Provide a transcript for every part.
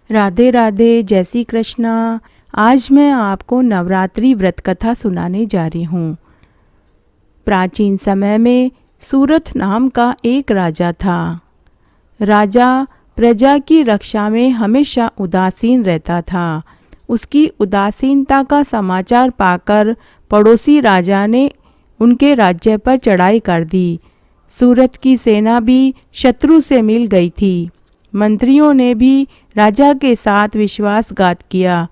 राधे राधे, जय श्री कृष्णा। आज मैं आपको नवरात्रि व्रत कथा सुनाने जा रही हूँ। प्राचीन समय में सूरथ नाम का एक राजा था। राजा प्रजा की रक्षा में हमेशा उदासीन रहता था। उसकी उदासीनता का समाचार पाकर पड़ोसी राजा ने उनके राज्य पर चढ़ाई कर दी। सूरथ की सेना भी शत्रु से मिल गई थी। मंत्रियों ने भी राजा के साथ विश्वासघात किया।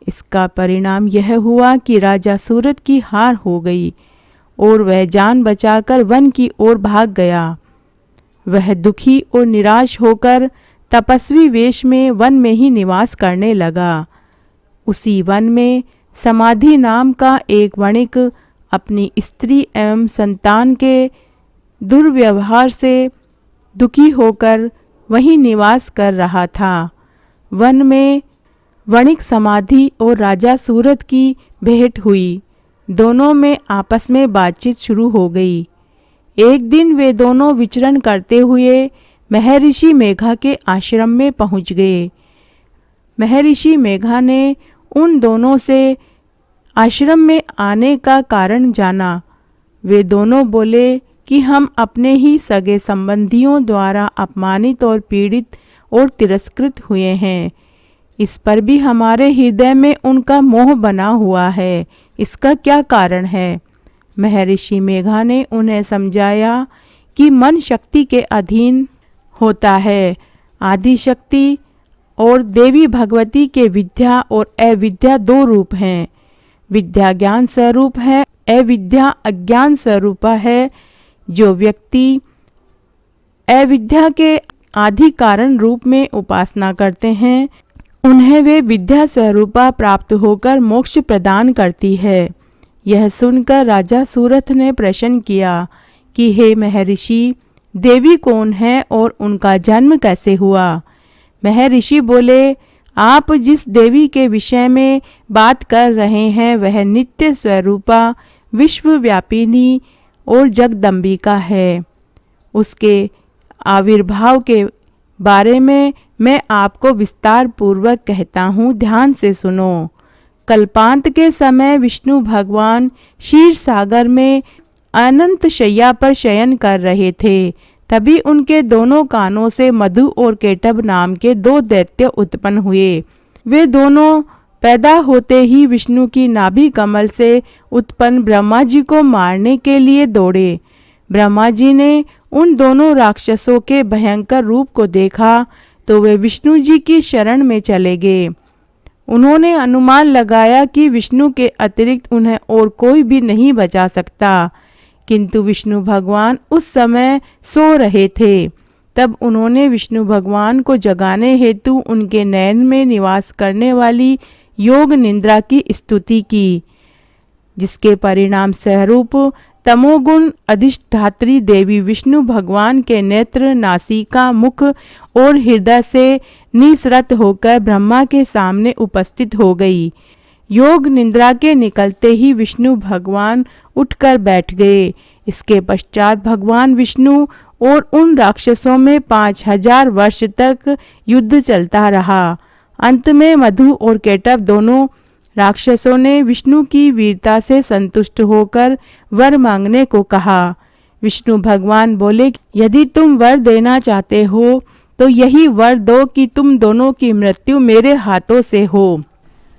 इसका परिणाम यह हुआ कि राजा सूरथ की हार हो गई और वह जान बचाकर वन की ओर भाग गया। वह दुखी और निराश होकर तपस्वी वेश में वन में ही निवास करने लगा। उसी वन में समाधि नाम का एक वणिक अपनी स्त्री एवं संतान के दुर्व्यवहार से दुखी होकर वहीं निवास कर रहा था। वन में वणिक समाधि और राजा सूरथ की भेंट हुई। दोनों में आपस में बातचीत शुरू हो गई। एक दिन वे दोनों विचरण करते हुए महर्षि मेघा के आश्रम में पहुंच गए। महर्षि मेघा ने उन दोनों से आश्रम में आने का कारण जाना। वे दोनों बोले कि हम अपने ही सगे संबंधियों द्वारा अपमानित और पीड़ित और तिरस्कृत हुए हैं। इस पर भी हमारे हृदय में उनका मोह बना हुआ है। इसका क्या कारण है? महर्षि मेघा ने उन्हें समझाया कि मन शक्ति के अधीन होता है। आदि शक्ति और देवी भगवती के विद्या और अविद्या दो रूप हैं। विद्या ज्ञान स्वरूप है, अविद्या अज्ञान स्वरूप है। जो व्यक्ति अविद्या के आदि कारण रूप में उपासना करते हैं, उन्हें वे विद्या स्वरूपा प्राप्त होकर मोक्ष प्रदान करती है। यह सुनकर राजा सूरथ ने प्रश्न किया कि हे महर्षि, देवी कौन है और उनका जन्म कैसे हुआ? महर्षि बोले, आप जिस देवी के विषय में बात कर रहे हैं वह नित्य स्वरूपा विश्वव्यापिनी और जगदम्बिका है। उसके आविर्भाव के बारे में मैं आपको विस्तार पूर्वक कहता हूँ, ध्यान से सुनो। कल्पांत के समय विष्णु भगवान क्षीर सागर में अनंत शैया पर शयन कर रहे थे। तभी उनके दोनों कानों से मधु और केटभ नाम के दो दैत्य उत्पन्न हुए। वे दोनों पैदा होते ही विष्णु की नाभि कमल से उत्पन्न ब्रह्मा जी को मारने के लिए दौड़े। ब्रह्मा जी ने उन दोनों राक्षसों के भयंकर रूप को देखा तो वे विष्णु जी की शरण में चले गए। उन्होंने अनुमान लगाया कि विष्णु के अतिरिक्त उन्हें और कोई भी नहीं बचा सकता, किंतु विष्णु भगवान उस समय सो रहे थे। तब उन्होंने विष्णु भगवान को जगाने हेतु उनके नयन में निवास करने वाली योग निद्रा की स्तुति की, जिसके परिणाम स्वरूप तमोगुण अधिष्ठात्री देवी विष्णु भगवान के नेत्र, नासिका, मुख और हृदय से निसृत होकर ब्रह्मा के सामने उपस्थित हो गई। योग निद्रा के निकलते ही विष्णु भगवान उठकर बैठ गए। इसके पश्चात भगवान विष्णु और उन राक्षसों में 5000 वर्ष तक युद्ध चलता रहा। अंत में मधु और केटभ दोनों राक्षसों ने विष्णु की वीरता से संतुष्ट होकर वर मांगने को कहा। विष्णु भगवान बोले, यदि तुम वर देना चाहते हो तो यही वर दो कि तुम दोनों की मृत्यु मेरे हाथों से हो।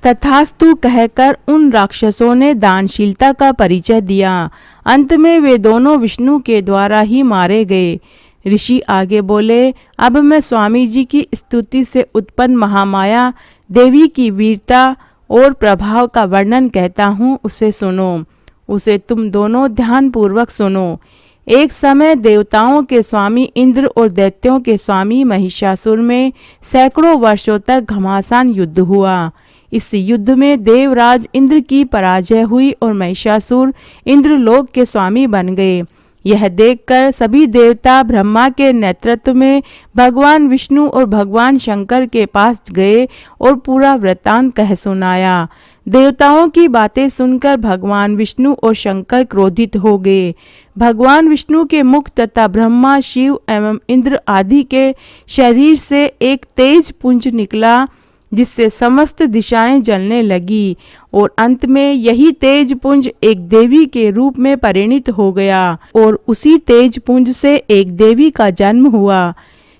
तथास्तु कहकर उन राक्षसों ने दानशीलता का परिचय दिया। अंत में वे दोनों विष्णु के द्वारा ही मारे गए। ऋषि आगे बोले, अब मैं स्वामी जी की स्तुति से उत्पन्न महामाया देवी की वीरता और प्रभाव का वर्णन कहता हूँ, उसे सुनो। उसे तुम दोनों ध्यान पूर्वक सुनो। एक समय देवताओं के स्वामी इंद्र और दैत्यों के स्वामी महिषासुर में सैकड़ों वर्षों तक घमासान युद्ध हुआ। इस युद्ध में देवराज इंद्र की पराजय हुई और महिषासुर इंद्रलोक के स्वामी बन गए। यह देखकर सभी देवता ब्रह्मा के नेतृत्व में भगवान विष्णु और भगवान शंकर के पास गए और पूरा वृत्तांत कह सुनाया। देवताओं की बातें सुनकर भगवान विष्णु और शंकर क्रोधित हो गए। भगवान विष्णु के मुख तथा ब्रह्मा, शिव एवं इंद्र आदि के शरीर से एक तेज पुंज निकला, जिससे समस्त दिशाएं जलने लगी और अंत में यही तेज पुंज एक देवी के रूप में परिणित हो गया और उसी तेज पुंज से एक देवी का जन्म हुआ।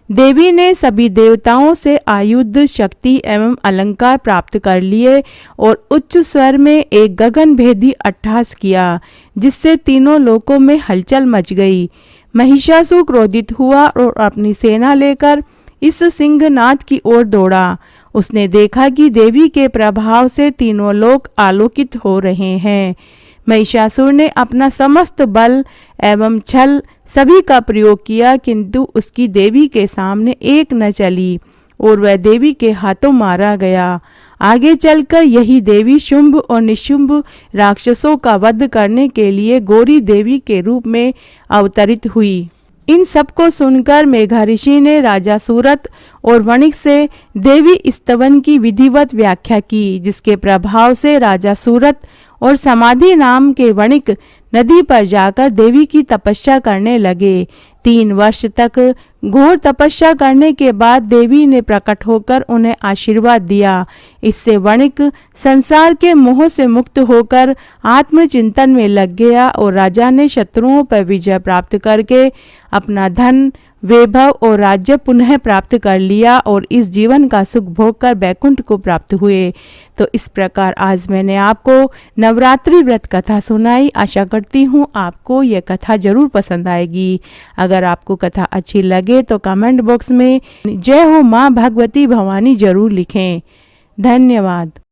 देवी ने सभी देवताओं से आयुध, शक्ति एवं अलंकार प्राप्त कर लिए और उच्च स्वर में एक गगन भेदी अट्टहास किया, जिससे तीनों लोकों में हलचल मच गई। महिषासुर क्रोधित हुआ और अपनी सेना लेकर इस सिंहनाद की ओर दौड़ा। उसने देखा कि देवी के प्रभाव से तीनों लोक आलोकित हो रहे हैं। महिषासुर ने अपना समस्त बल एवं छल सभी का प्रयोग किया, किंतु उसकी देवी के सामने एक न चली और वह देवी के हाथों मारा गया। आगे चलकर यही देवी शुंभ और निशुंभ राक्षसों का वध करने के लिए गौरी देवी के रूप में अवतरित हुई। इन सब को सुनकर मेघा ऋषि ने राजा सूरत और वणिक से देवी स्तवन की विधिवत व्याख्या की, जिसके प्रभाव से राजा सूरत और समाधि नाम के वणिक नदी पर जाकर देवी की तपस्या करने लगे। 3 वर्ष तक घोर तपस्या करने के बाद देवी ने प्रकट होकर उन्हें आशीर्वाद दिया। इससे वणिक संसार के मोह से मुक्त होकर आत्मचिंतन में लग गया और राजा ने शत्रुओं पर विजय प्राप्त करके अपना धन, वैभव और राज्य पुनः प्राप्त कर लिया और इस जीवन का सुख भोग कर बैकुंठ को प्राप्त हुए। तो इस प्रकार आज मैंने आपको नवरात्रि व्रत कथा सुनाई। आशा करती हूँ आपको यह कथा जरूर पसंद आएगी। अगर आपको कथा अच्छी लगे तो कमेंट बॉक्स में जय हो माँ भगवती भवानी जरूर लिखें। धन्यवाद।